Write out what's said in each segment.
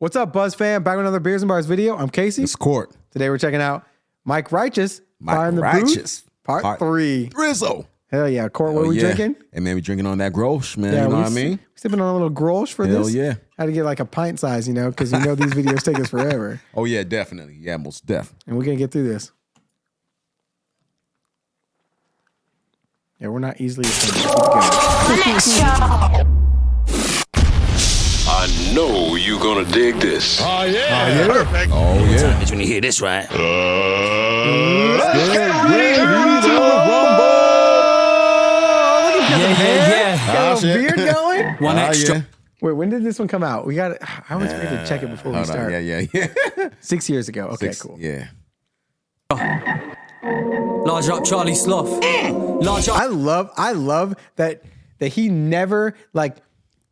What's up, Buzz fam? Back with another Beers and Bars video. I'm Casey. It's Court. Today we're checking out Mike Righteous. Mike the Righteous. Booth, part 3. Drizzle. Hell yeah. Court, what are we drinking? And man, we drinking on that Grolsch, man. You know what I mean? Sipping on a little Grolsch for Hell this. yeah. Had to get like a pint size, because these videos take us forever. Oh yeah, definitely. Yeah, most def. And we're going to get through this. Yeah, we're not easily offended. Keep it going. I know you're gonna dig this. Oh yeah, perfect. Oh yeah. It's when you hear this, right? Got a little beard going? One extra. Yeah. Wait, when did this one come out? I always forget to check it before we Hold on. start. Yeah. 6 years ago. Okay, cool. Yeah. Large up Charlie Sloth. Large up. I love that he never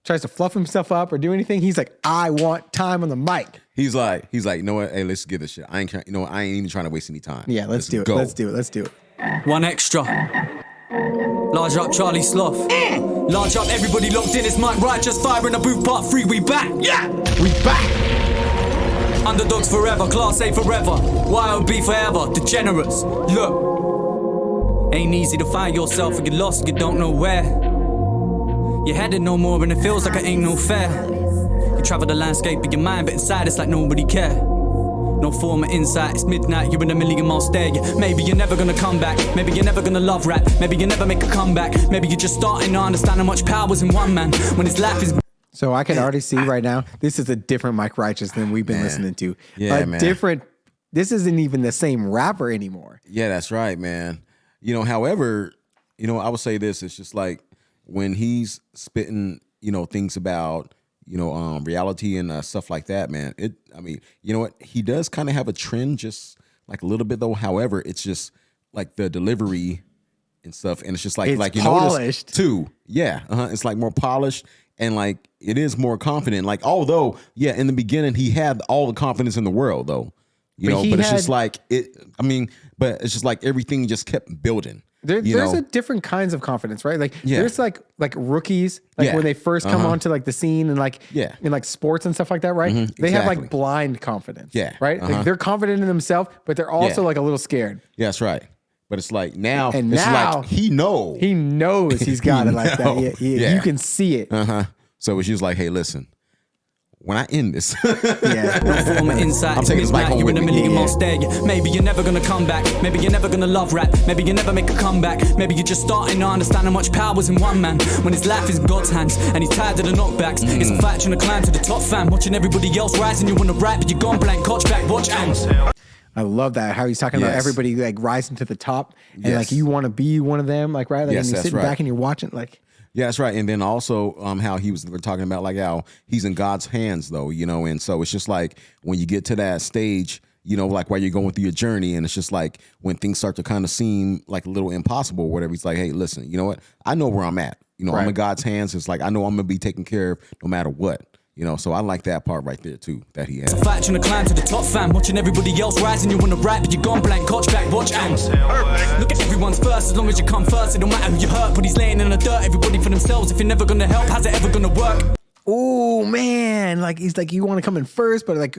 tries to fluff himself up or do anything. He's like, I want time on the mic. He's like, you know what? Hey, let's get this shit. I ain't even trying to waste any time. Yeah, let's do it. Go. Let's do it. One extra. Large up Charlie Sloth. Large up everybody locked in. It's Mike Righteous. Fire in the booth part 3. We back. Yeah. We back. Underdogs forever. Class A forever. YOB forever. Degenerates. Look. Ain't easy to find yourself if you're lost. You don't know where. You're headed no more and it feels like it ain't no fair. You travel the landscape of your mind, but inside it's like nobody care. No form of insight, it's midnight, you're in a million mile stare. Maybe you're never gonna come back, maybe you're never gonna love rap, maybe you never make a comeback, maybe you're just starting to understand how much power's in one man when his life is. So I can already see right now, this is a different Mike Righteous than we've been listening to. Yeah, man. This isn't even the same rapper anymore. Yeah, that's right, man. However, I would say this, it's just like when he's spitting, things about, reality and stuff like that, man. You know what? He does kind of have a trend, just like a little bit though. However, it's just like the delivery and stuff, and it's just like it's you polished notice too. Yeah, it's like more polished and like it is more confident. Like although, yeah, in the beginning he had all the confidence in the world though, but it's just like it. But it's just like everything just kept building. There's a different kinds of confidence, right? There's like rookies, when they first come onto the scene and in sports and stuff like that, right? Mm-hmm. They have blind confidence, right? They're confident in themselves, but they're also a little scared. Yeah, that's right. But it's like now, and it's now like he knows he's got it like that. Yeah, you can see it. So it's just like, hey, listen. When I end this, no form of insight. I'm taking this mic home with me. Maybe you're never gonna come back. Maybe you're never gonna love rap. Maybe you never make a comeback. Maybe you're just starting to understand how much power's in one man when his life is in God's hands and he's tired of the knockbacks. It's a fact trying to climb to the top, fam. Watching everybody else rise and you wanna rap, but you're gone blank. Coach back, watch out. I love that how he's talking about everybody rising to the top and you want to be one of them, right? And you're sitting back and you're watching Yeah, that's right. And then also how he was talking about how he's in God's hands though, and so it's just like when you get to that stage, while you're going through your journey and it's just like when things start to kind of seem like a little impossible or whatever, he's like, hey, listen, you know what? I know where I'm at. I'm in God's hands. It's like I know I'm gonna be taken care of no matter what. So I like that part right there too that he has. It's a fight trying to climb to the top, fam. Watching everybody else rise and you wanna rap, but you're gone blank. Coach back, watch out. Look at everyone's first, as long as you come first. It don't matter who you hurt, but he's laying in the dirt. Everybody for themselves. If you're never gonna help, how's it ever gonna work? Oh man, he's like you want to come in first, but like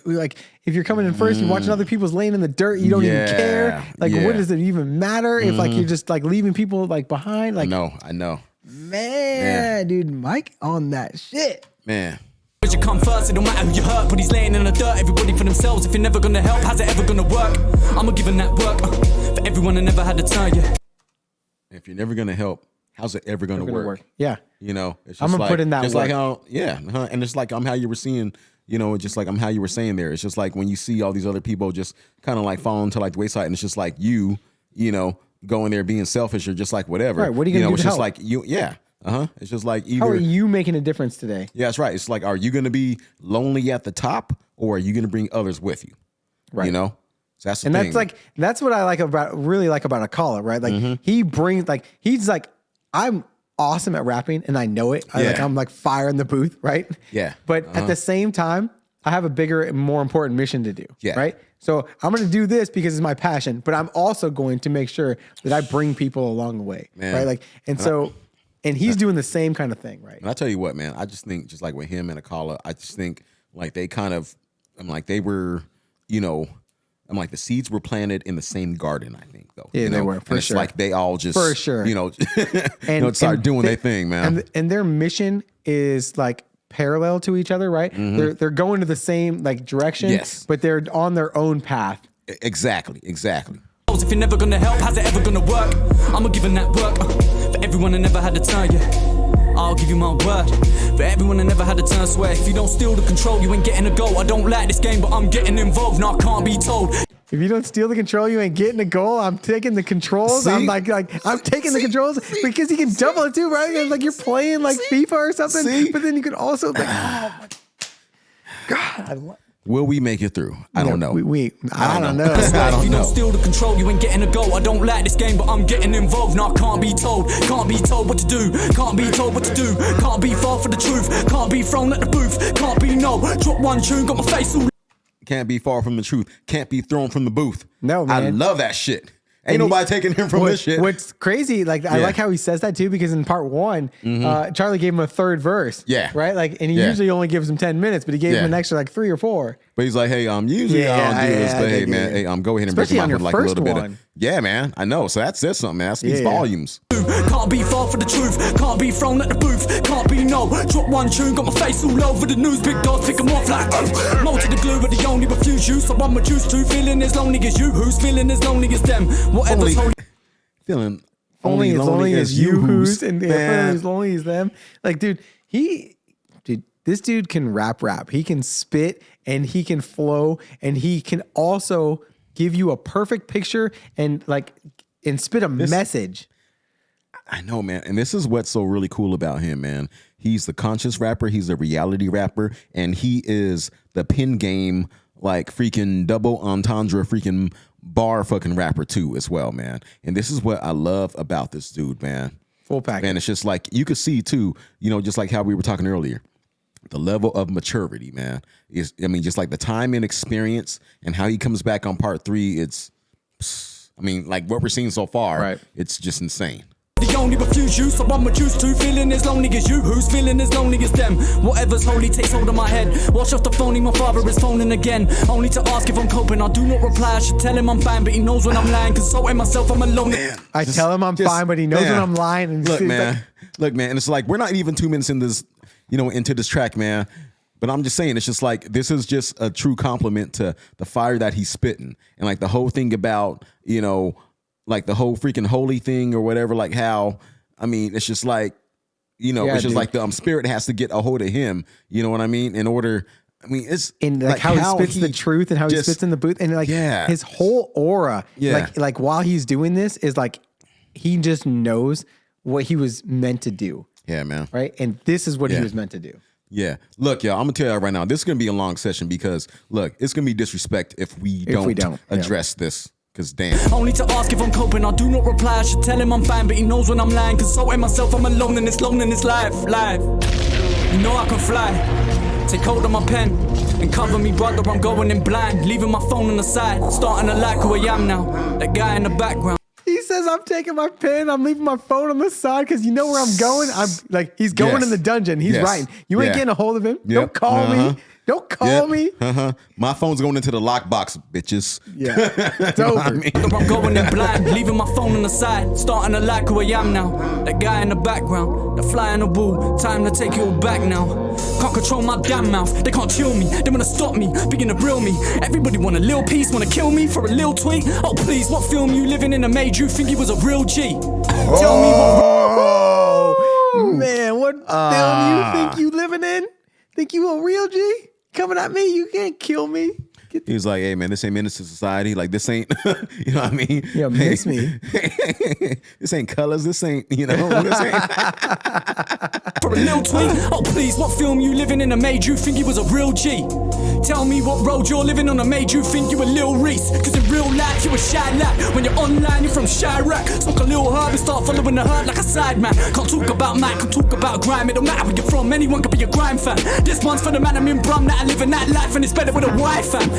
if you're coming in first, you're watching other people's laying in the dirt. You don't even care. What does it even matter if you're just leaving people behind? I know. Man, dude, Mike on that shit. Man. You come first, it don't matter who you hurt, but he's laying in the dirt. Everybody for themselves. If you're never gonna help, how's it ever gonna work? I'ma give him that work for everyone that never had to tell you. If you're never gonna help, how's it ever gonna work? Yeah, it's just I'm gonna put in that just work. And it's like how you were seeing, just like how you were saying there. It's just like when you see all these other people just kind of falling to the wayside, and it's just like you going there being selfish or just whatever. Right? What are you gonna do? It's to just help? It's just like either. How are you making a difference today? Yeah, that's right. It's like, are you going to be lonely at the top, or are you going to bring others with you? Right. So that's the thing. That's what I really like about Akala, right? He brings he's I'm awesome at rapping and I know it. I'm fire in the booth, right? Yeah. But at the same time, I have a bigger and more important mission to do. Yeah. Right. So I'm going to do this because it's my passion, but I'm also going to make sure that I bring people along the way. Man. Right. And he's doing the same kind of thing, right? And I tell you what, man, I just think just like with him and Akala, I just think like they kind of, I'm like they were, you know, I'm like the seeds were planted in the same garden, I think, though. Yeah, you know? they were, for and it's sure. like they all just, For sure. you know, start doing their thing, man. And their mission is like parallel to each other, right? They're going to the same like direction, Yes. but they're on their own path. Exactly. If you're never gonna help, how's it ever gonna work? I'ma give 'em that work. For everyone that never had to turn, I'll give you my word. For everyone that never had to turn, swear. If you don't steal the control, you ain't getting a go. I don't like this game, but I'm getting involved. No, I can't be told. If you don't steal the control, you ain't getting a goal. I'm taking the controls. See? I'm like I'm taking the controls because you can double it too, right? Like you're playing like FIFA or something, See? but then you could also like, oh my God. Will we make it through? I don't know. I don't know. If you don't steal the control, you ain't getting a go. I don't like this game, but I'm getting involved. No, I can't be told. Can't be told what to do. Can't be told what to do. Can't be far for the truth. Can't be thrown at the booth. Can't be no. Drop one tune, got my face all. Can't be far from the truth. Can't be thrown from the booth. No, man. I love that shit. Ain't nobody taking him from this shit. What's crazy, like I like how he says that too, because in part one, Charlie gave him a third verse. Yeah. Right? Like, and he usually only gives him 10 minutes, but he gave him an extra like 3 or 4. But he's like, hey, usually I don't do this, but hey, man, hey, go ahead and break Especially him on up your with like a little first bit one. of. Yeah, man, I know. So that says something, man. That speaks volumes. Can't be far for the truth. Can't be thrown at the booth. Can't be no. Drop one tune, got my face all over the news. Big dogs pick 'em off like mold to the glue, but they only refuse you. So I'm reduced to feeling as lonely as you. Who's feeling as lonely as them? Whatever's holy. Feeling Only as lonely as you who's and man. as lonely as them. Like, dude, this dude can rap. He can spit and he can flow and he can also give you a perfect picture and spit a message. I know, man. And this is what's so really cool about him, man. He's the conscious rapper. He's the reality rapper. And he is the pin game, like freaking double entendre, freaking bar fucking rapper too as well, man. And this is what I love about this dude, man. Full package. Man, it's just like, you could see too, just like how we were talking earlier, the level of maturity, man, is, just like the time and experience and how he comes back on part 3. It's, like what we're seeing so far, right? It's just insane. They only refuse you, so I'm reduced to feeling as lonely as you. Who's feeling as lonely as them? Whatever's holy takes hold of my head. Watch off the phony, my father is phoning again. Only to ask if I'm coping, I do not reply. I should tell him I'm fine, but he knows when I'm lying. Consulting myself, I'm alone. I tell him I'm fine, but he knows when I'm lying. And Look, man, and it's like, we're not even 2 minutes in this, into this track, man. But I'm just saying, it's just like, this is just a true compliment to the fire that he's spitting. And like the whole thing about, like the whole freaking holy thing or whatever, like how, it's just like, it's just like the spirit has to get a hold of him. You know what I mean? In order, it's in like how he spits the truth and how he spits in the booth and like his whole aura. Like while he's doing this is like, he just knows what he was meant to do. Yeah, man. Right. And this is what he was meant to do. Yeah. Look, y'all, I'm going to tell you right now, this is going to be a long session because, look, it's going to be disrespect if we don't address this. Because damn. Only to ask if I'm coping, I do not reply. I should tell him I'm fine, but he knows when I'm lying. Consulting myself, I'm alone in this life. You know I can fly. Take hold of my pen and cover me, brother. I'm going in blind. Leaving my phone on the side. Starting to like who I am now. That guy in the background. He says, I'm taking my pen, I'm leaving my phone on the side because you know where I'm going. I'm like, he's going in the dungeon. He's writing. You ain't getting a hold of him. Don't call me. Don't call me. My phone's going into the lockbox, bitches. Yeah. It's over. I'm going in blind, leaving my phone on the side. Starting to like who I am now. That guy in the background, the fly in the wall. Time to take it all back now. Can't control my damn mouth. They can't chill me. They wanna stop me, begin to grill me. Everybody want a little piece, wanna kill me for a little tweet. Oh please, what film you living in that made you think he was a real G? Tell me what. Man, what film you think you living in? Think you a real G? Coming at me, you can't kill me. He was like, hey, man, this ain't Menace to Society. Like, this ain't, you know what I mean? Yeah, miss me. This ain't Colors. This ain't, this ain't. For a little tweet. Oh, please, what film you living in that made you think you was a real G? Tell me what road you're living on that made you think you a Lil Reese. Cause in real life, you a shy lad. When you're online, you're from Chirac. Smoke a little herb and start following the herd like a side man. Can't talk about Mike, can't talk about grime. It don't matter where you're from, anyone can be a grime fan. This one's for the man I'm in Brum that I live in that life and it's better with a wife fam.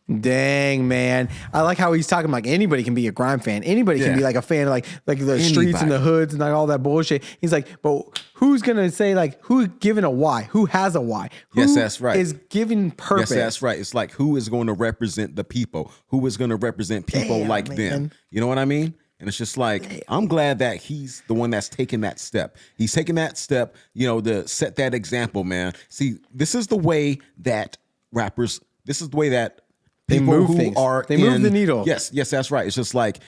Dang, man. I like how he's talking like anybody can be a grime fan. Anybody can be like a fan of like the streets and the hoods and like all that bullshit. He's like, but who's going to say like, who's given a why? Who has a why? Yes, that's right. Is giving purpose. Yes, that's right. It's like, who is going to represent the people? Who is going to represent people like them? You know what I mean? And it's just like, I'm glad that he's the one that's taking that step. He's taking that step, you know, to set that example, man. See, this is the way that rappers, this is the way that they people move who things. are they move the needle. Yes, that's right. It's just like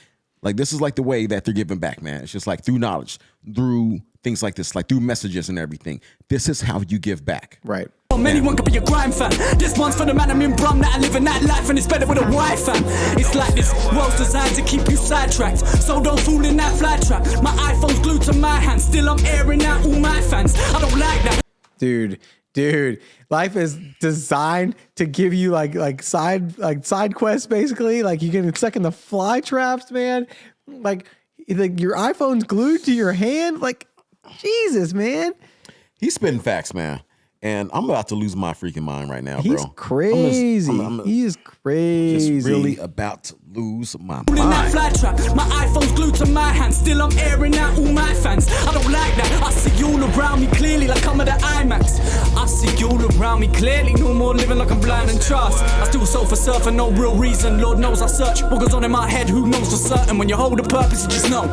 this is like the way that they're giving back, man. It's just like through knowledge, through things like this, like through messages and everything. This is how you give back. Right. Anyone could be a grime fan. This one's for the man I'm in Brum that I live in that life and it's better with a wife fam. It's like this world's designed to keep you sidetracked, so don't fool in that fly trap. My iPhone's glued to my hand, still I'm airing out all my fans. I don't like that. Dude, life is designed to give you like side quests basically. Like you get stuck in the fly traps, man. Like your iPhone's glued to your hand. Like Jesus, man. He's spitting facts, man. And I'm about to lose my freaking mind right now, bro. He's crazy. He is crazy. Just really about to lose my mind. That fly trap. My iPhone's glued to my hand, still I'm airing out all my fans. I don't like that. I see you all around me clearly like I'm at the IMAX. I see you all around me clearly, no more living like I'm blind and trust. I still sofa surf for no real reason. Lord knows I search. What goes on in my head, who knows for certain? When you hold a purpose, you just know.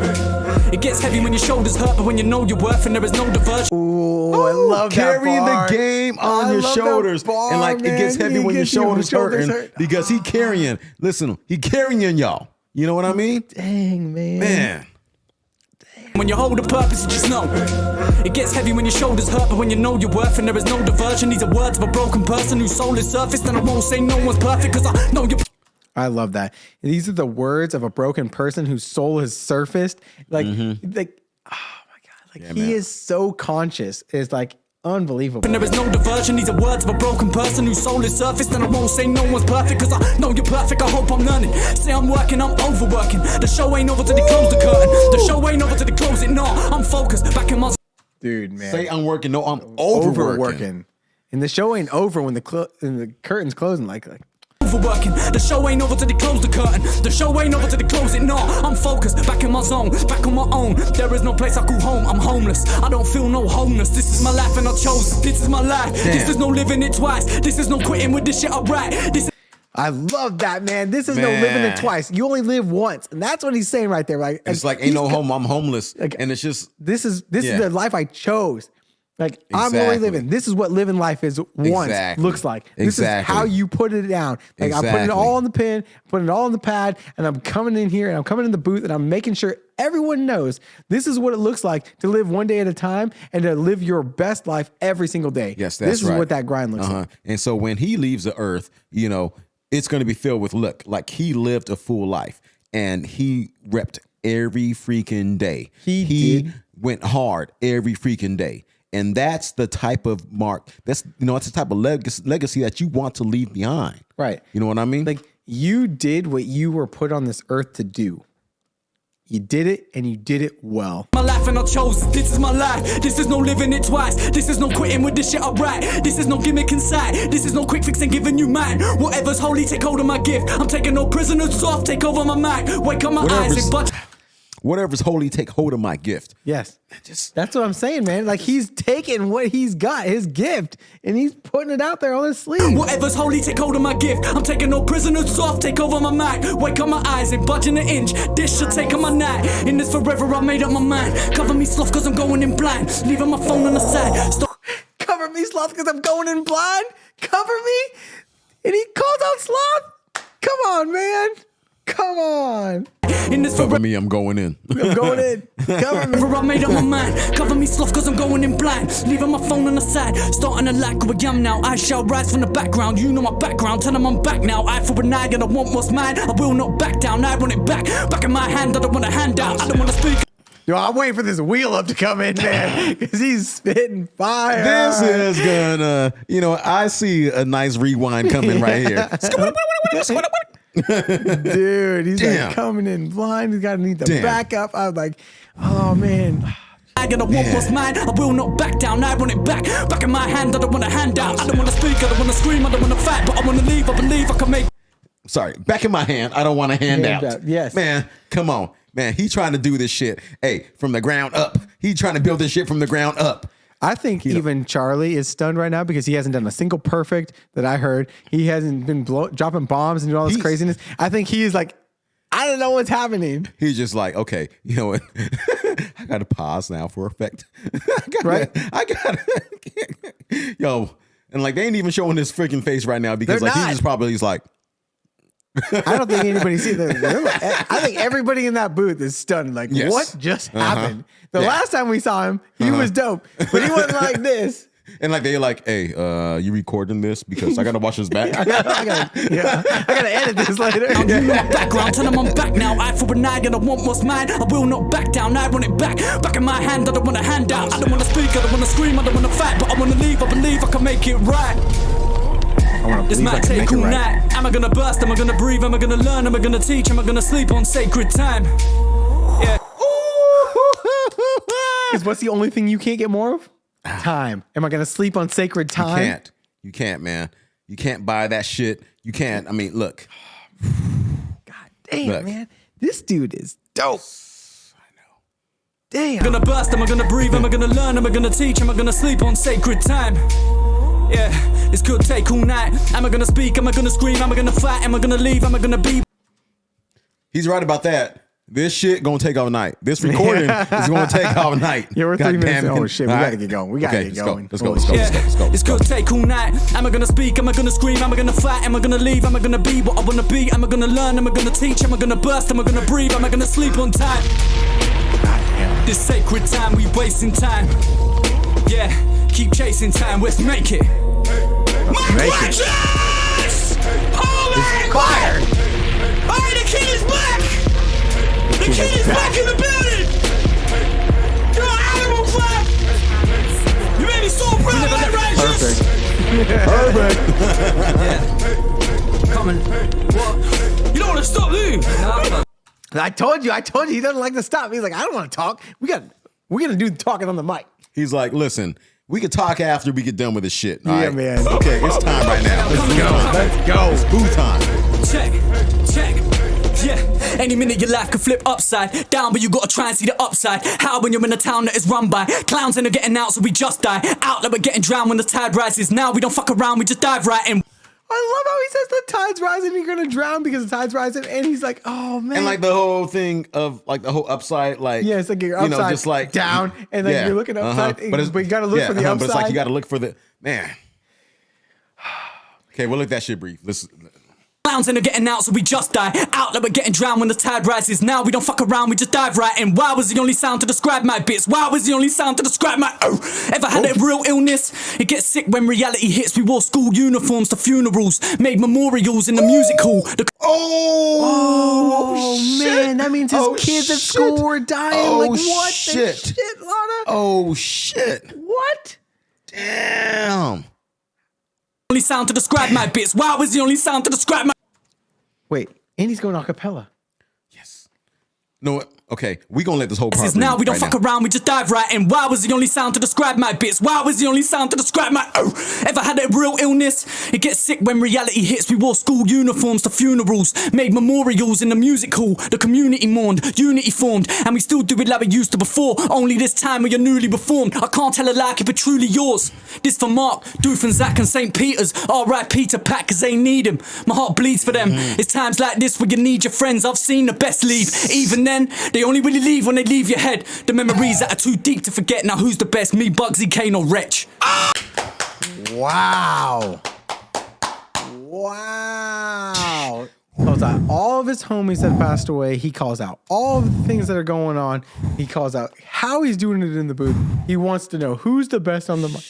It gets heavy when your shoulders hurt, but when you know your worth and there is no diversion. Ooh, I love that carrying bar. The game on your shoulders, bar, and like man. it gets heavy when your shoulders hurting because he carrying. Listen, he carrying y'all. You know what I mean? Dang, man. When you hold a purpose, you just know. It gets heavy when your shoulders hurt, but when you know your worth and there is no diversion. These are words of a broken person whose soul is surfaced, and I won't say no one's perfect because I know you. I love that. These are the words of a broken person whose soul has surfaced. Like, oh my God, like he is so conscious. It's like unbelievable. And there is no diversion. These are words of a broken person whose soul is surfaced, and I won't say no one's perfect because I know you're perfect. I hope I'm learning. Say I'm working, I'm overworking. The show ain't over till they close the curtain. The show ain't over till they close it. No, I'm focused. Back in my dude, man. Say I'm working. No, I'm overworking. And the show ain't over when the curtain's closing. Like. Overworking. The show ain't over till they close the curtain. The show ain't over till they close it. No, I'm focused, back in my zone, back on my own. There is no place I call home. I'm homeless. I don't feel no homeless. This is my life and I chose it. This is my life. Damn. This is no living it twice. This is no quitting with this shit I write. I love that, man. This is no living it twice. You only live once, and that's what he's saying right there. Like it's like ain't no home. I'm homeless, and it's just this is the life I chose. Like I'm only living. This is what living life is once looks like. This is how you put it down. Like I put it all on the pen, put it all on the pad, and I'm coming in here and I'm coming in the booth and I'm making sure everyone knows this is what it looks like to live one day at a time and to live your best life every single day. Yes, that's right. This is what that grind looks like. And so when he leaves the earth, you know, it's going to be filled with look like he lived a full life and he repped every freaking day. He went hard every freaking day. And that's the type of mark, that's the type of legacy that you want to leave behind. Right. You know what I mean? Like you did what you were put on this earth to do. You did it and you did it well. My life and I chose it. This is my life. This is no living it twice. This is no quitting with this shit I write. This is no gimmick inside. This is no quick fix and giving you mine. Whatever's holy, take hold of my gift. I'm taking no prisoners soft, take over my mind. Wake up my eyes and but. Whatever's holy, take hold of my gift. Yes. That's what I'm saying, man. Like he's taking what he's got, his gift, and he's putting it out there on his sleeve. Whatever's holy, take hold of my gift. I'm taking no prisoners soft, take over my mind. Wake up my eyes and budging an inch. This should take on my night. In this forever, I made up my mind. Cover me sloth cause I'm going in blind. Leaving my phone on the side. Cover me sloth cause I'm going in blind. Cover me. And he calls out sloth. Come on, man. Come on. In this cover me, I'm going in. I'm going in. Cover me. I made up my mind. Cover me sloth cause I'm going in blind. Leaving my phone on the side. Starting to lack who I am now. I shall rise from the background. You know my background. Tell them I'm back now. I for an eye and I want what's mine. I will not back down. I want it back. Back in my hand. I don't want a handout. I don't want to speak. Yo, I'm waiting for this wheel up to come in, man, because he's spitting fire. This is gonna, I see a nice rewind coming right here. Dude, he's like coming in blind. He's got to need the backup. I was like, oh man. I gotta want what's mine. I will not back down. I want it back. Back in my hand. I don't want a handout. I don't want to speak. I don't want to scream. I don't want to fight. But I want to leave. I believe I can make. sorry, back in my hand. I don't want a handout. Yes. Man, come on. Man, he trying to do this shit. Hey, from the ground up. He trying to build this shit from the ground up. I think even Charlie is stunned right now because he hasn't done a single perfect that I heard. He hasn't been dropping bombs and doing all this craziness. I think he is like, I don't know what's happening. He's just like, okay, you know what? I got to pause now for effect. I got to. Yo, and like they ain't even showing his freaking face right now because like he's like. I don't think anybody sees that. I think everybody in that booth is stunned. Like, what just happened? The last time we saw him, he was dope, but he wasn't like this. And like they're like, hey, you recording this because I gotta watch his back. I gotta edit this later. Background, tell them I'm back now. Eye for an eye, and I want what's mine. I will not back down. I want it back in my hand. I don't want a handout. I don't want to speak. I don't want to scream. I don't want to fight, but I want to leave. I believe I can make it right. This might take all night. Am I gonna burst? Am I gonna breathe? Am I gonna learn? Am I gonna teach? Am I gonna sleep on sacred time? Yeah. Because what's the only thing you can't get more of? Time. Am I gonna sleep on sacred time? You can't, man. You can't buy that shit. You can't. I mean, look. God damn, man. This dude is dope. I know. Damn. Am I gonna burst? Am I gonna breathe? Am I gonna learn? Am I gonna teach? Am I gonna sleep on sacred time? Yeah, this could take all night. Am I gonna speak? Am I gonna scream? Am I gonna fight? Am I gonna leave? Am I gonna be? He's right about that. This shit gonna take all night. This recording is gonna take all night. Yeah, we're 3 minutes. Oh shit, we gotta get going. We gotta get going. Let's go. This could take all night. Am I gonna speak? Am I gonna scream? Am I gonna fight? Am I gonna leave? Am I gonna be what I wanna be? Am I gonna learn? Am I gonna teach? Am I gonna burst? Am I gonna breathe? Am I gonna sleep on time? This sacred time, we wasting time. Yeah, keep chasing time. Let's make it. It's fire. Alright, the kid is back! The kid is back in the building! You're an animal clap! You made me so proud, right, Righteous? Perfect. Yeah. Coming. What? You don't want to stop, do you? No. I told you he doesn't like to stop. He's like, I don't want to talk. We're gonna do the talking on the mic. He's like, listen, we can talk after we get done with this shit. All right? Man. Okay, it's time right now. Let's go. It's boo time. Check. Yeah, any minute your life could flip upside down, but you gotta try and see the upside. How when you're in a town that is run by clowns and are getting out, so we just die. Out like we're getting drowned when the tide rises. Now we don't fuck around, we just dive right in. I love how he says the tide's rising, you're gonna drown because the tide's rising, and he's like, oh man. And like the whole thing of like the whole upside, like yeah, it's like you're upside, just like down, and like you're looking upside, but you gotta look for the upside. But it's like you gotta look for the man. Okay, we'll let that shit breathe. Listen. Clowns and are getting out, so we just die. Out like we're getting drowned when the tide rises. Now we don't fuck around, we just dive right in. Why was the only sound to describe my bits? Why was the only sound to describe my Ever had a real illness? It gets sick when reality hits. We wore school uniforms to funerals, made memorials in the music hall. Man, that means his kids at school were dying. Like what? Shit. The shit, Lana? Oh shit. What? Damn. Only sound to describe my bits. Why was the only sound to describe my? Wait, and he's going a cappella. Yes. No, okay, we gonna let this whole part Now we don't right fuck now. around, we just dive right in. Why was the only sound to describe my bits? Why was the only sound to describe my Ever had a real illness? It gets sick when reality hits. We wore school uniforms to funerals, made memorials in the music hall. The community mourned, unity formed, and we still do it like we used to before. Only this time when you're newly reformed. I can't tell a lie if it's truly yours. This for Mark, Doof and Zach and St. Peter's. R.I.P. to Pat cause they need him. My heart bleeds for them. It's times like this where you need your friends. I've seen the best leave. Even then, they only really leave when they leave your head. The memories that are too deep to forget. Now who's the best? Me, Bugsy, Kane or Wretch? Wow. Calls out all of his homies that passed away. He calls out all of the things that are going on. He calls out how he's doing it in the booth. He wants to know who's the best on the mic.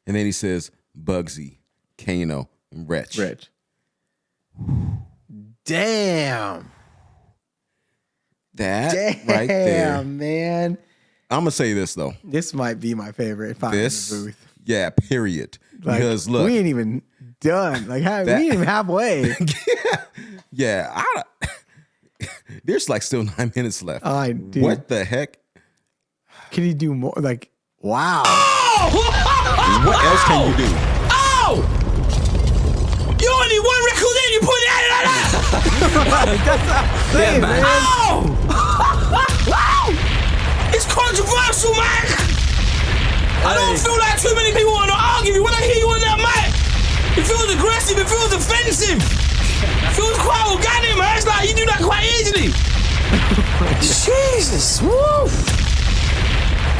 And then he says, Bugsy, Kano, and Wretch. Damn. That right there. Man. I'm gonna say this though. This might be my favorite fight in the booth. Yeah, period. Like, because look, we ain't even done. Like we ain't even halfway. yeah. There's like still 9 minutes left. Dude. What the heck? Can you do more? Like, wow. What else can you do? You only one record in, you put that Saying, man. It's controversial, man. I don't feel like too many people want to argue with you. When I hear you on that mic, it feels aggressive, it feels offensive. It feels quite organic, man. It's like you do that quite easily. Jesus, woo.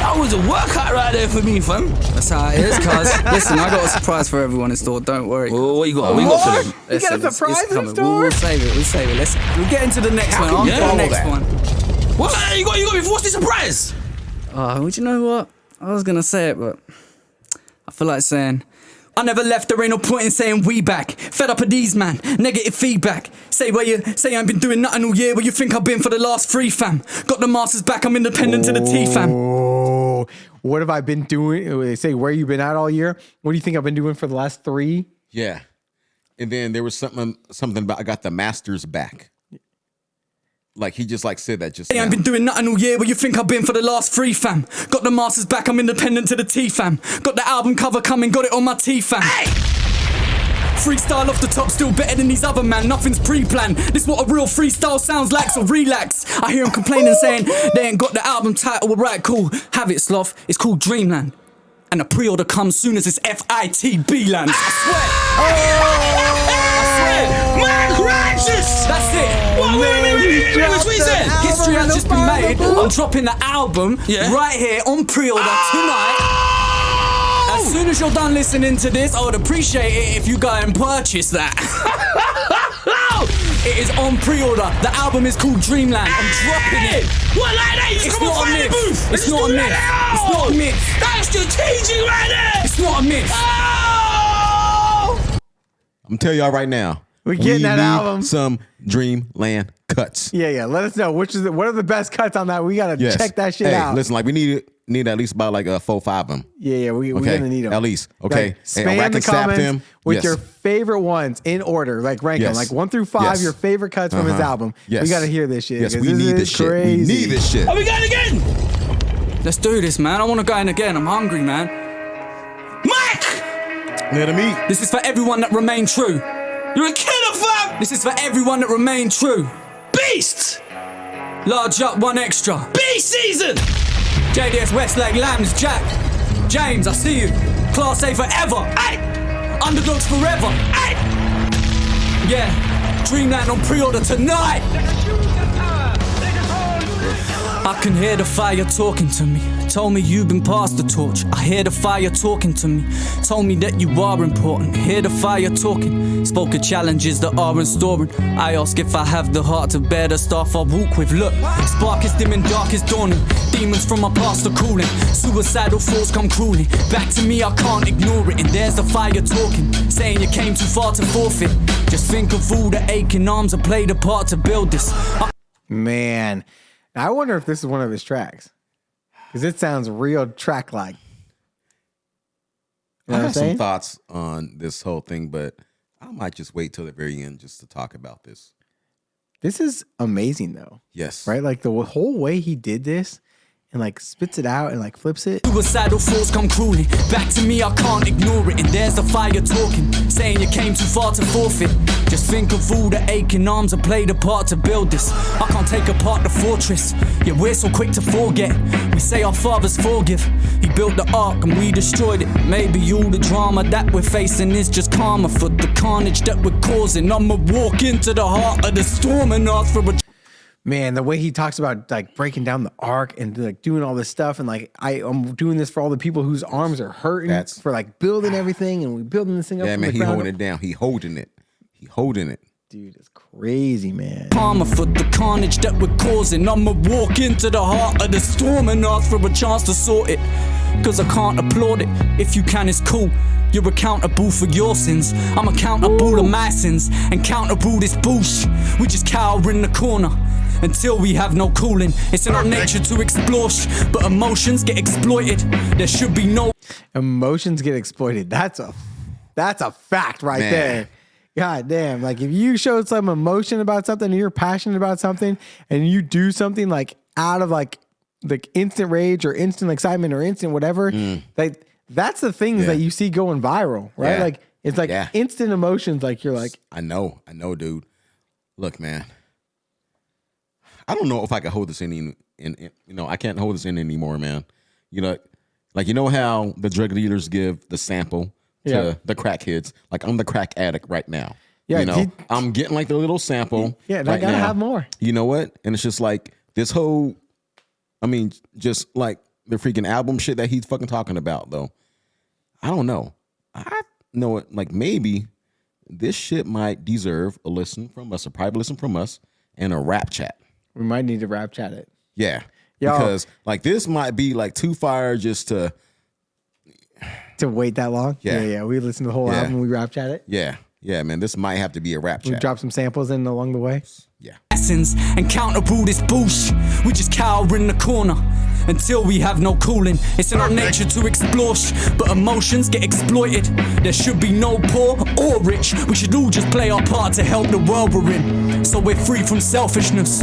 That was a workout right there for me, fam. That's how it is, cuz. Listen, I got a surprise for everyone in store. Don't worry. Oh, what you got? What you got for them? You got a Listen, surprise it's in coming. store? We'll save it. We'll get into the next one. On to the follow next that? one. What? You got me forced to surprise. Well, do you know what? I was gonna say it, but I feel like saying I never left, there ain't no point in saying we back. Fed up of these, man, negative feedback. Say I ain't been doing nothing all year, where you think I've been for the last 3, fam. Got the masters back, I'm independent to the T, fam. Oh, what have I been doing? They say, where you been at all year? What do you think I've been doing for the last 3? Yeah. And then there was something about I got the masters back. Like he just like said that just I ain't now. been doing nothing all year, where you think I've been for the last 3, fam. Got the masters back, I'm independent to the T, fam. Got the album cover coming, got it on my T, fam. Freestyle off the top, still better than these other man. Nothing's pre-planned. This what a real freestyle sounds like, so relax. I hear them complaining, saying they ain't got the album title. Well, right, cool. Have it, Sloth. It's called Dreamland. And the pre-order comes soon as it's FITB lands. I swear. Man, righteous. That's it. What he said? History has just been made. I'm dropping the album right here on pre-order tonight. As soon as you're done listening to this, I would appreciate it if you go and purchase that. It is on pre-order. The album is called Dreamland. I'm dropping it. What, like that? You just It's come and not a find the myth. booth. It's not a myth. It's not a myth. That's strategic right there. It's not a myth. Oh! I'm telling y'all right now. We getting that need album. Some Dreamland cuts. Yeah. Let us know what are the best cuts on that. We gotta Yes. check that shit out. Listen, like we need at least about like 4 5 of them. Yeah, we're Okay, gonna need them at least. Okay, Like, and spam rack the and stack comments them. with Yes. your favorite ones in order. Like rank them, Yes. like 1 through 5. Yes. Your favorite cuts from his album. Yes. We gotta hear this shit. Yes, 'cause we need is this shit. We crazy. need this shit. Are we going again? Let's do this, man. I want to go in again. I'm hungry, man. Mike! Let him eat. This is for everyone that remained true. You're a killer, fam! This is for everyone that remained true. Beast! Large up, 1 extra. Beast season! JDS Westlake, Lambs, Jack. James, I see you. Class A forever. Hey! Underdogs forever. Hey! Yeah. Dreamland on pre-order tonight. I can hear the fire talking to me. Told me you've been past the torch. I hear the fire talking to me. Told me that you are important. Hear the fire talking. Spoke of challenges that are in store. I ask if I have the heart to bear the staff I walk with. Look, spark is dim and dark is dawning. Demons from my past are calling. Suicidal thoughts come crawling. Back to me, I can't ignore it. And there's the fire talking, saying you came too far to forfeit. Just think of all the aching arms that played a part to build this. Man, I wonder if this is one of his tracks because it sounds real track-like. You know I what I'm have some saying? thoughts on this whole thing, but I might just wait till the very end just to talk about this. This is amazing though, Yes. right? Like the whole way he did this and like spits it out and like flips it. Suicidal thoughts come crawling. Back to me, I can't ignore it. And there's the fire talking, saying you came too far to forfeit. Just think of all the aching arms that played a part to build this. I can't take apart the fortress, yet we're so quick to forget. We say our fathers forgive. He built the ark and we destroyed it. Maybe all the drama that we're facing is just karma for the carnage that we're causing. I'ma walk into the heart of the storm and ask for a Man, the way he talks about like breaking down the arc and like doing all this stuff and like I'm doing this for all the people whose arms are hurting for like building everything and we building this thing up. Yeah, from man, the he ground holding up. it down. He holding it. He holding it. Dude, it's crazy, man. karma for the carnage that we're causing. I'ma walk into the heart of the storm and ask for a chance to sort it. Cause I can't applaud it. If you can, it's cool. You're accountable for your sins. I'm accountable to my sins. And countable this bullshit. We just cower in the corner until we have no cooling. It's in our nature to explore but emotions get exploited. There should be no Emotions get exploited. That's a fact right Man. there. God damn. Like if you showed some emotion about something and you're passionate about something and you do something like out of like instant rage or instant excitement or instant whatever, like that's the things that you see going viral, right? Yeah. Like it's like instant emotions. Like you're like, I know, dude. Look, man. I don't know if I can hold this in I can't hold this in anymore, man. You know, like, you know how the drug dealers give the sample to the crackheads? Like, I'm the crack addict right now. Yeah, you know, I'm getting like the little sample. Yeah, and I gotta have more. You know what? And it's just like this whole, just like the freaking album shit that he's fucking talking about, though. I don't know. I know it. Like, maybe this shit might deserve a listen from us, a private listen from us, and a rap chat. We might need to rap chat it. Yeah. Because like this might be like too fire just to wait that long. Yeah. We listen to the whole album. We rap chat it. Yeah, man. This might have to be a rap chat. We drop some samples in along the way. Yeah. Essence and counterrule this bullshit. We just cower in the corner until we have no cooling. It's in our nature to explore but emotions get exploited. There should be no poor or rich. We should all just play our part to help the world we're in. So we're free from selfishness.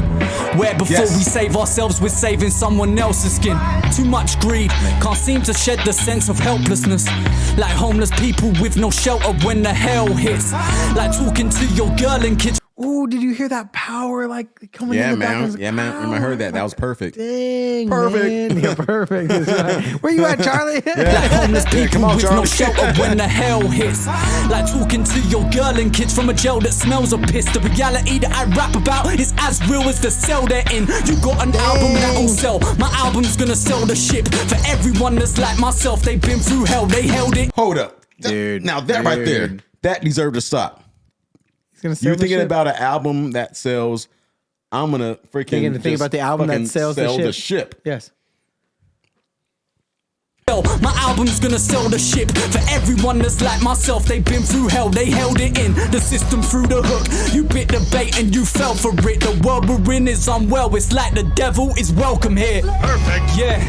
Where before we save ourselves, we're saving someone else's skin. Too much greed can't seem to shed the sense of helplessness. Like homeless people with no shelter when the hell hits. Like talking to your girl and kids. Ooh, did you hear that power like coming in the back? Yeah, man. I heard that. That was perfect. Dang, perfect. Man. Yeah, perfect. Where you at, Charlie? Like homeless people with no shelter when the hell hits. Like talking to your girl and kids from a jail that smells of piss. The reality that I rap about is as real as the cell they're in. You got an album that'll sell. My album's gonna sell the ship. For everyone that's like myself, they've been through hell. They held it. Hold up. Dude. Now that right there, that deserves to stop. You're thinking about an album that sells. I'm gonna freaking think about the album that sells the ship. Yes. My album's gonna sell the ship. For everyone that's like myself, they've been through hell. They held it in the system through the hook. You bit the bait and you fell for it. The world we're in is unwell. It's like the devil is welcome here. Perfect. Yeah.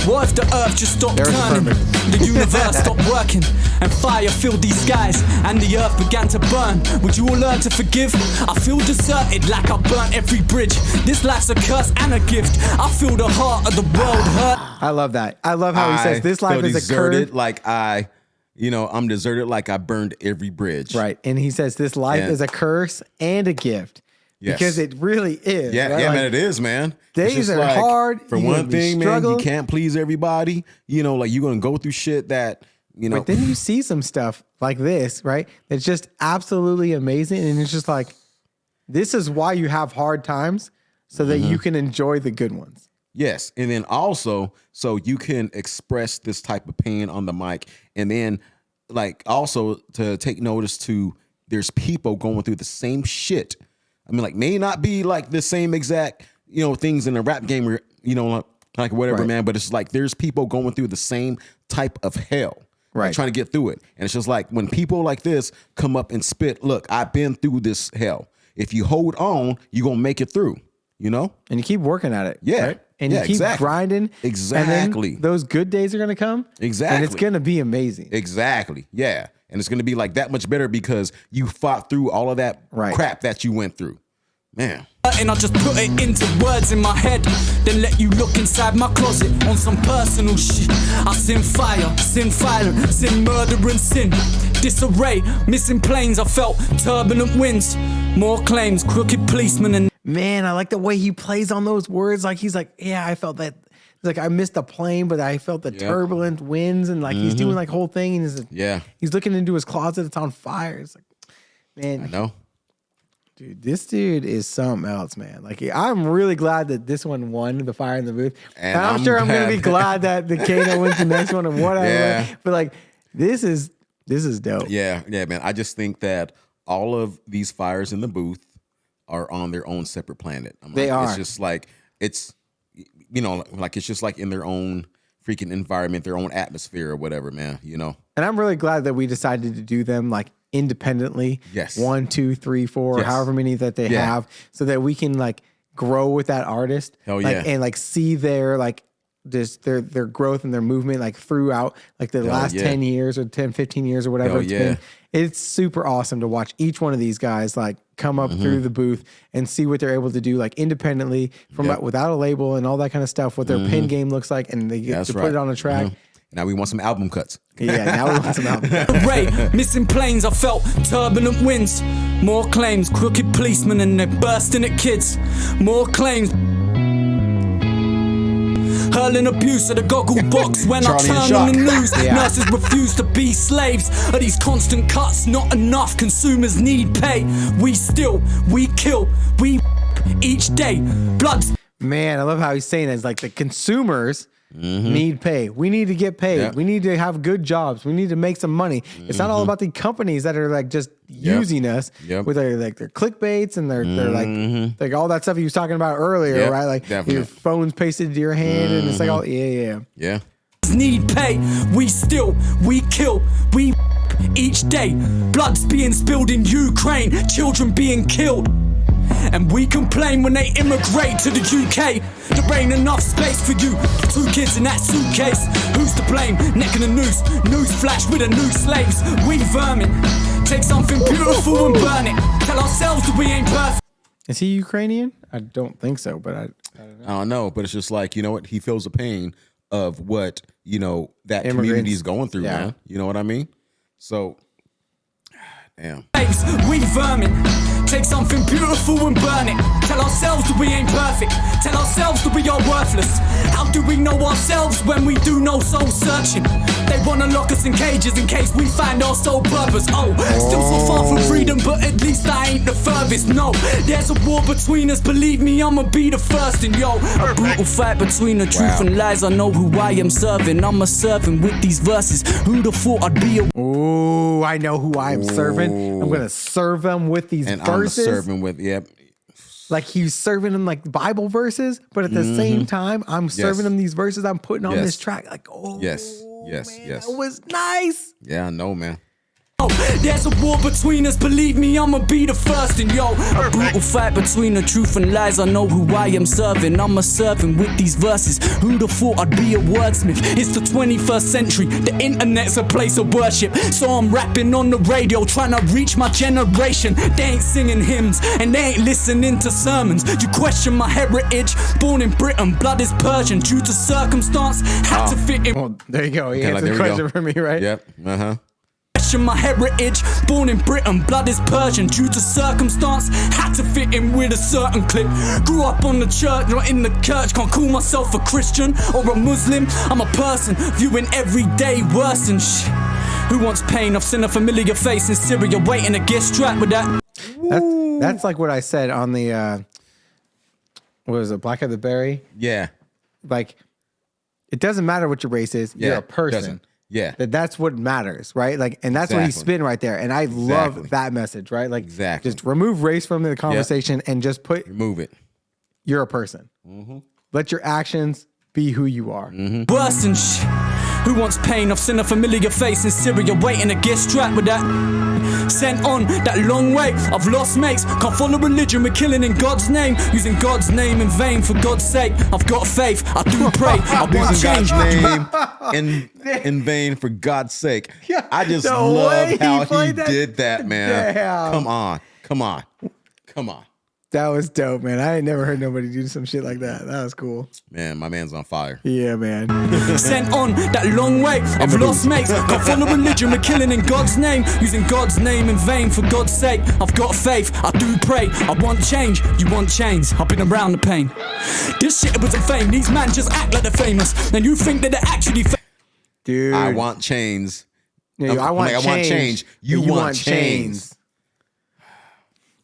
What if the earth just stopped turning? The universe stopped working and fire filled these skies and the earth began to burn. Would you all learn to forgive? I feel deserted like I burnt every bridge. This life's a curse and a gift. I feel the heart of the world hurt. I love that. I love how he says this life is a curse. Like I'm deserted like I burned every bridge. Right. And he says this life is a curse and a gift. Yes. Because it really is. Yeah, right? man, it is, man. Days are hard. For one thing, man, you can't please everybody. You know, like you're going to go through shit that, But then you see some stuff like this, right? That's just absolutely amazing. And it's just like, this is why you have hard times so that you can enjoy the good ones. Yes. And then also, so you can express this type of pain on the mic. And then, like, also to take notice to, there's people going through the same shit. I mean, like, may not be like the same exact, things in the rap game, or, like whatever, man. But it's like there's people going through the same type of hell, right? Like, trying to get through it. And it's just like when people like this come up and spit, look, I've been through this hell. If you hold on, you're going to make it through, And you keep working at it. Yeah. Right? And you keep grinding. Exactly. And then those good days are going to come. Exactly. And it's going to be amazing. Exactly. Yeah. And it's going to be like that much better because you fought through all of that crap that you went through. Man. And I just put it into words in my head, then let you look inside my closet on some personal shit. I sin fire, sin violence, sin murder and sin disarray, missing planes. I felt turbulent winds, more claims, crooked policemen and. Man, I like the way he plays on those words. Like he's like, yeah, I felt that. Like I missed the plane, but I felt the turbulent winds, and like he's doing like whole thing, and he's looking into his closet. It's on fire. It's like, man, I know. Dude, this dude is something else, man. Like, I'm really glad that this one won the Fire in the Booth. And I'm sure I'm going to be glad that the Kano wins the next one and whatever. Yeah. But like, this is dope. Yeah, man. I just think that all of these fires in the booth are on their own separate planet. They are. It's just like, it's just like in their own freaking environment, their own atmosphere or whatever, man, And I'm really glad that we decided to do them like independently. Yes. 1, 2, 3, 4, however many that they have, so that we can like grow with that artist. Hell like, yeah. And like see their like just their growth and their movement like throughout like the last 10 years or 10, 15 years or whatever it's been. It's super awesome to watch each one of these guys like come up through the booth and see what they're able to do like independently from without a label and all that kind of stuff, what their pen game looks like, and they get to put it on a track. Now we want some album cuts. Yeah, now we want some album. Ray, missing planes, I felt turbulent winds. More claims, crooked policemen and they're bursting at kids. More claims. Hurling abuse at a goggle box when I Charlie in turn shock. on the news. Yeah. Nurses refuse to be slaves. Are these constant cuts not enough? Consumers need pay. We steal, we kill, we each day. Blood's Man, I love how he's saying it. It's like the consumers need pay. We need to get paid. Yep. We need to have good jobs. We need to make some money. It's not all about the companies that are like just using us with their like their clickbaits and their like all that stuff he was talking about earlier, Yep, right? Like definitely. your phone's pasted to your hand and it's like all Yeah. need pay. We steal, we kill, we each day. Blood's being spilled in Ukraine, children being killed. And we complain when they immigrate to the UK. There ain't enough space for you. 2 kids in that suitcase. Who's to blame? Neck in a noose. News flash with a new slaves. We vermin. Take something beautiful and burn it. Tell ourselves that we ain't perfect. Is he Ukrainian? I don't think so, but I don't know. I don't know, but it's just like, you know what? He feels the pain of what, you know, that community Immigrants. is going through, Yeah. man. You know what I mean? So, damn. We vermin. Take something beautiful and burn it. Tell ourselves that we ain't perfect. Tell ourselves that we are worthless. How do we know ourselves when we do no soul searching? They wanna lock us in cages in case we find our sole purpose. Oh, still so far from freedom, but at least I ain't the furthest. No, there's a war between us. Believe me, I'ma be the first. And yo, a brutal fight between the truth and lies. I know who I am serving. I'm a servant with these verses. Who'd have thought I'd be a Oh, I know who I'm serving. I'm gonna serve them with these And verses. I'm serving with, Like he's serving them like Bible verses, but at the same time, I'm serving them these verses I'm putting on Yes. this track. Like, oh, Yes. man, that was nice. Yeah, I know, man. Oh, there's a war between us, believe me, I'ma be the first. And yo, a brutal fight between the truth and lies. I know who I am serving. I'm a servant with these verses. Who'd have thought I'd be a wordsmith? It's the 21st century. The internet's a place of worship. So I'm rapping on the radio, trying to reach my generation. They ain't singing hymns and they ain't listening to sermons. You question my heritage. Born in Britain, blood is Persian. Due to circumstance, had to fit in. Well, there you go. He Okay, answered there the we question go. for me, right? Yep. Uh-huh. Question my heritage, born in Britain, blood is Persian. Due to circumstance, had to fit in with a certain clique. Grew up on the church, not in the church. Can't call myself a Christian or a Muslim. I'm a person viewing every day worse than Who wants pain? I've seen a familiar face in Syria waiting to get strapped with that. That's like what I said on the what was it, Black of the Berry? Yeah. Like, it doesn't matter what your race is. Yeah. You're a person. Doesn't. Yeah. That's what matters, right? Like, and that's what he's Exactly. spitting right there. And I love Exactly. that message, right? Like, Exactly. just remove race from the conversation and just put Remove it. you're a person. Let your actions be who you are. Worse than Who wants pain? I've seen a familiar face in Syria waiting to get strapped with that. Sent on that long way. I've lost mates. Can't follow religion. We're killing in God's name. Using God's name in vain for God's sake. I've got faith. I do pray. I want Using change. God's name in vain for God's sake. I just the way love he how he played that- did that, man. Damn. Come on. Come on. Come on. That was dope, man. I ain't never heard nobody do some shit like that. That was cool. Man, my man's on fire. Yeah, man. Sent on that long way. I've lost mates. Can't follow religion. We're killing in God's name. Using God's name in vain for God's sake. I've got faith. I do pray. I want change. You want change. I've been around the pain. This shit wasn't fame. These man just act like they're famous. And you think that they're actually Dude. I want chains. Yeah, I'm I want like, change. I want change. You want chains.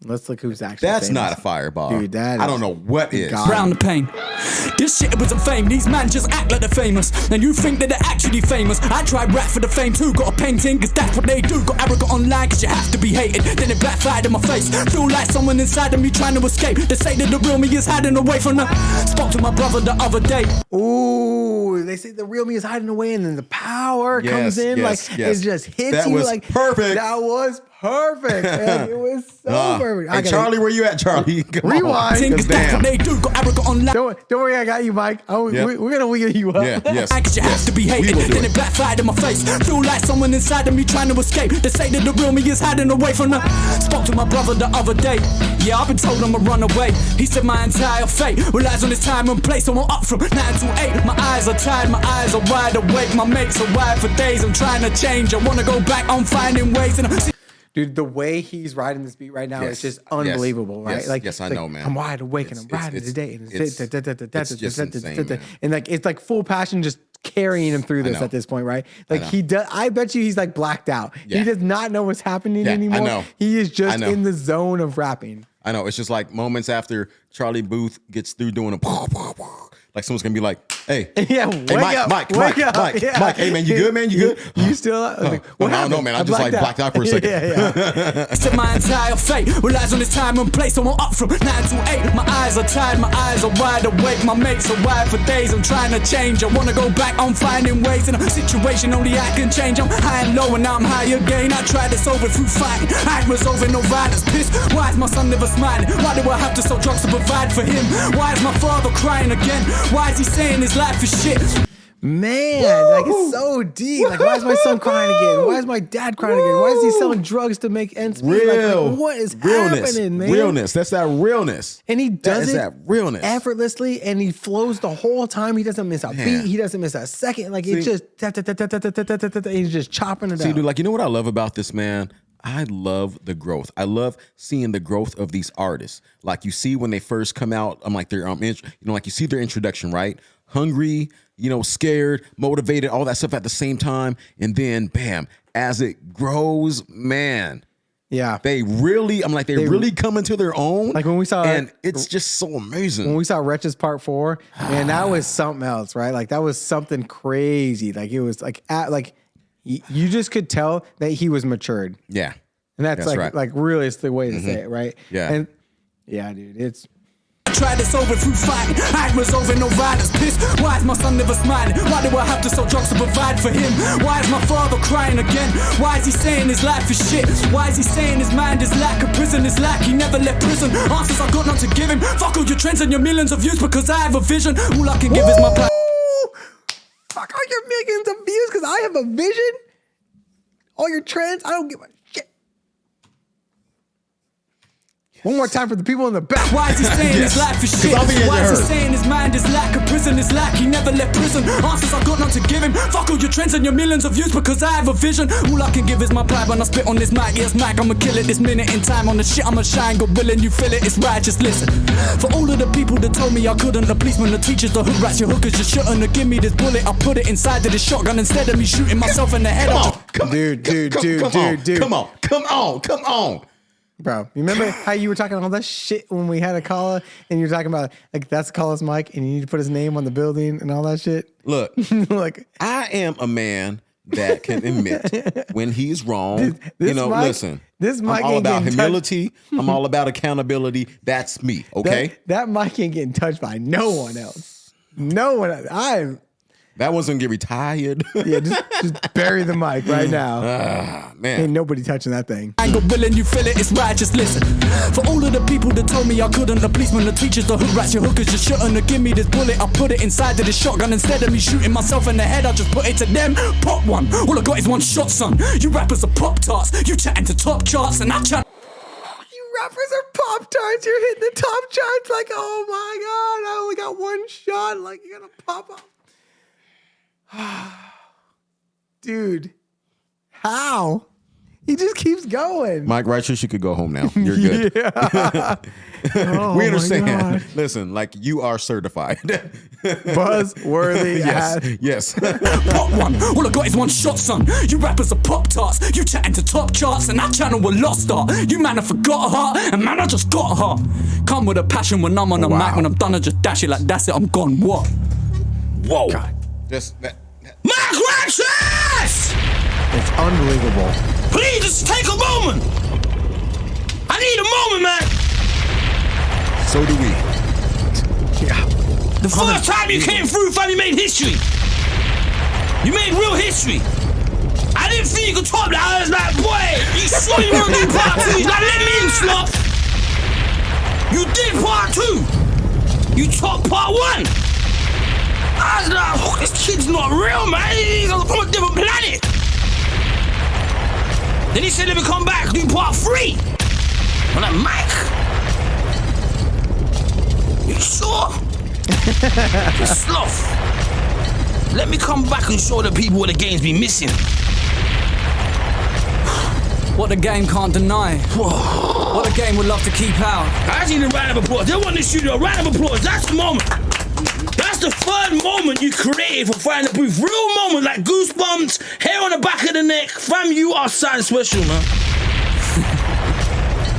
Let's look who's actually That's famous. not a fireball. Dude, that I is don't know what is. God. around the pain. This shit wasn't fame. These man just act like they're famous. And you think that they're actually famous. I tried rap for the fame too. Got a painting cause that's what they do. Got arrogant online cause you have to be hated. Then it backfired in my face. Feel like someone inside of me trying to escape. They say that the real me is hiding away from the. Spoke to my brother the other day. Ooh, they say the real me is hiding away, and then the power comes in, yes, like yes. it just hits That you was like perfect. That was perfect. Man. It was so perfect. Hey, Charlie, where you at, Charlie? Come on. Rewind. Think that's what they do. Got arrogant on life. Don't worry, I got you, Mike. Yep. We're gonna wheel you up. Yeah, yes. Cause you have to be hated, We will do then it. it backfired in my face. Feel like someone inside of me trying to escape. They say that the real me is hiding away from the. Spoke to my brother the other day. Yeah, I've been told I'm a runaway. He said my entire fate relies on this time and place. So I'm up from 9 to 8. My eyes are tired, my eyes are wide awake. My mates are wide for days. I'm trying to change. I wanna go back. I'm finding ways and Dude, the way he's riding this beat right now is just unbelievable, right? Yes, I know, man. I'm wide awake and I'm riding today. And it's just insane, man. And like it's like full passion just carrying him through this know. at this point, right? Like he does. I bet you he's like blacked out. Yeah. He does not know what's happening anymore. I know. He is I just know. in the zone of rapping. I know. It's just like moments after Charlie Booth gets through doing a like someone's gonna be like, hey, Yeah, hey, wake up, Mike, yeah. Mike, hey man, you good, man? You good? You still? Like, I don't know, man. I just like blacked out for a second. Yeah. said my entire fate relies on this time and place. So I'm up from 9 to 8. My eyes are tired, my eyes are wide awake. My mates are wide for days. I'm trying to change. I wanna go back. I'm finding ways in a situation only I can change. I'm high and low and now I'm high again. I tried this over through fighting. I ain't resolving no violence. Pissed. Why is my son never smiling? Why do I have to sell drugs to provide for him? Why is my father crying again? Why is he saying his life is shit? Man, like it's so deep. Like, why is my son crying again? Why is my dad crying again? Why is he selling drugs to make ends meet? Like, what is happening, man? Realness. That's that realness. And he does it that realness. effortlessly, and he flows the whole time. He doesn't miss a beat. He doesn't miss a second. Like it's just he's just chopping it See, out. dude, like, you know what I love about this, man? I love the growth. I love seeing the growth of these artists. Like you see when they first come out, I'm like they're like you see their introduction, right? Hungry, scared, motivated, all that stuff at the same time, and then bam, as it grows, man. Yeah. They really come into their own. Like when we saw, and it's just so amazing. When we saw Wretches Part 4, man, that was something else, right? Like that was something crazy. Like it was like you just could tell that he was matured. Yeah. And that's right. like really is the way to say it, right? Yeah. And yeah, dude, it's Tried this over through fighting. I ain't resolving no violence. Pissed. Why is my son never smiling? Why do I have to sell drugs to provide for him? Why is my father crying again? Why is he saying his life is shit? Why is he saying his mind is lack? A prison is lack. He never left prison. Answers I got not to give him. Fuck all your trends and your millions of views because I have a vision. All I can give is my plan. fuck all your millions of views because I have a vision. All your trends, I don't give a shit. One more time for the people in the back. Why is he saying his life is shit? Why is he saying his mind is lack? A prison is lack. He never left prison. Answers I got not to give him. Fuck all your trends and your millions of views because I have a vision. All I can give is my pride when I spit on this mic. Yes, Mac, I'ma kill it this minute in time. On the shit I'ma shine. Go willing, you feel it, it's right, just listen. For all of the people that told me I couldn't, the policemen, the teachers, the hood rats, your hookers, you shouldn't have give me this bullet. I put it inside of this shotgun instead of me shooting myself in the head. Come on. Bro, you remember how you were talking all that shit when we had a caller and you were talking about like that's Calla's mic and you need to put his name on the building and all that shit? Look, like I am a man that can admit when he's wrong. This mic, listen. This mic I'm all ain't about getting humility. I'm all about accountability. That's me. Okay. That mic ain't getting touched by no one else. No one else. That one's gonna get retired. Yeah, just bury the mic right now. Man. Ain't nobody touching that thing. I ain't go willing, you feel it, it's right, just listen. For all of the people that told me I couldn't, the policemen, the teachers, the hood rats, your hookers, you shouldn't have give me this bullet. I put it inside of this shotgun instead of me shooting myself in the head. I just put it to them. Pop one. All I got is one shot, son. You rappers are pop tarts. You chatting to top charts and I chat. You rappers are Pop-Tarts. You're hitting the top charts like, oh my God, I only got one shot. Like, you gotta pop up. Dude, how? He just keeps going. Mike Righteous, you could go home now. You're good. Oh, we my understand. God. Listen, like you are certified. Buzzworthy. Yes. Pop one. All I got is one shot, son. You rappers are pop tarts. You chatting to top charts and that channel will lost start. You man have forgot a heart and man I just got a heart. Come with a passion when I'm on the mic. When I'm done I just dash it like that's it. I'm gone. What? Whoa. God. Just that. Mark Righteous! It's unbelievable. Please just take a moment. I need a moment, man. So do we. Yeah. The first time you came through, fam, you made history. You made real history. I didn't didn't think you could top that. I was like, boy, you sure you want to do part 2? Now let me in, Sloth. You did part 2. You topped part 1. I was like, oh, this kid's not real, man. He's from a different planet. Then he said, let me come back, do part 3. I'm like, Mike, you sure? Sloth. Let me come back and show the people what the game's been missing. What the game can't deny. What the game would love to keep out. I need a round of applause. They want to shoot you a round of applause. That's the moment. That's the third moment you created for Finding the Booth. Real moment, like goosebumps, hair on the back of the neck. Fam, you are something special, man.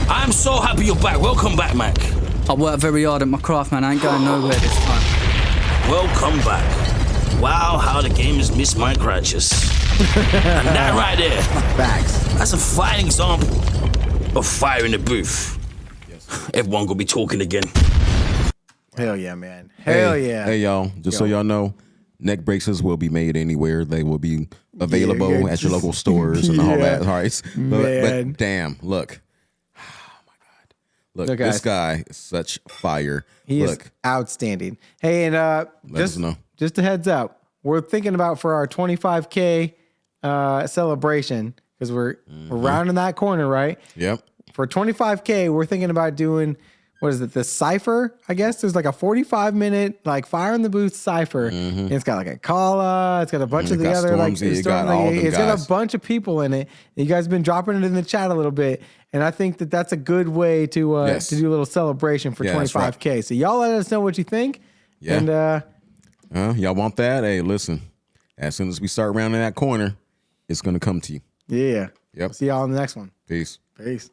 I'm so happy you're back. Welcome back, Mac. I work very hard at my craft, man. I ain't going nowhere this time. Welcome back. Wow, how the game has missed my crutches. And that right there, Facts. that's a fine example of fire in the booth. Everyone gonna be talking again. Hell yeah, man. Hell yeah. Hey, y'all. Just so y'all know, neck braces will be made anywhere. They will be available at your local stores and all that. All right. But damn, look. Oh, my God. Look, this guy is such fire. He is outstanding. Hey, and just a heads up, we're thinking about for our 25K celebration, because we're rounding that corner, right? Yep. For 25K, we're thinking about doing, what is it, the Cypher, I guess? There's like a 45-minute, like, Fire in the Booth Cypher. And it's got like a Kala, it's got a bunch of the other, like, it's got a bunch of people in it. You guys have been dropping it in the chat a little bit. And I think that that's a good way to do a little celebration for 25K. Right. So y'all let us know what you think. Yeah. And y'all want that? Hey, listen, as soon as we start rounding that corner, it's going to come to you. Yeah. Yep. See y'all in the next one. Peace. Peace.